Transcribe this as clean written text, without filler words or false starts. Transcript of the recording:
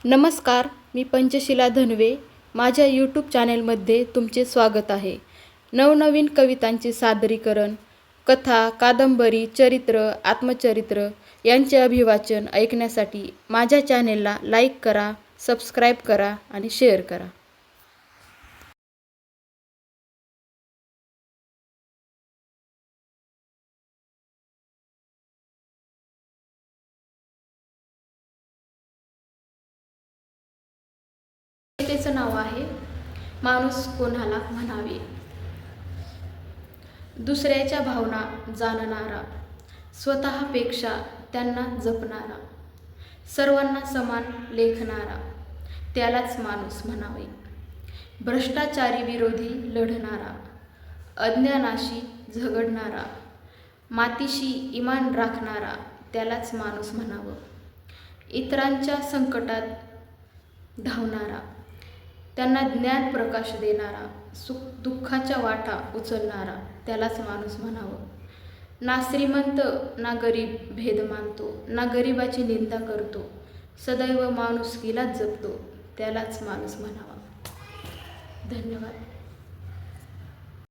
नमस्कार, मी पंचशीला धनवे. माझ्या यूट्यूब चॅनेलमध्ये तुमचे स्वागत आहे. नवनवीन कवितांचे सादरीकरण, कथा, कादंबरी, चरित्र, आत्मचरित्र यांचे अभिवाचन ऐकण्यासाठी माझ्या चॅनेलला लाईक करा, सबस्क्राईब करा आणि शेअर करा. कवितेचं नाव आहे माणूस कोणाला म्हणावे. दुसऱ्याच्या भावना जाणणारा, स्वतःपेक्षा त्यांना जपणारा, सर्वांना समान लेखणारा, त्यालाच माणूस म्हणावे. भ्रष्टाचारी विरोधी लढणारा, अज्ञानाशी झगडणारा, मातीशी इमान राखणारा, त्यालाच माणूस म्हणावं. इतरांच्या संकटात धावणारा, त्यांना ज्ञान प्रकाश देणारा, सुख दुःखाच्या वाटा उचलणारा, त्यालाच माणूस म्हणावं. ना श्रीमंत ना गरीब भेद मानतो, ना गरिबाची निंदा करतो, सदैव माणुसकीलाच जपतो, त्यालाच माणूस म्हणावा. धन्यवाद.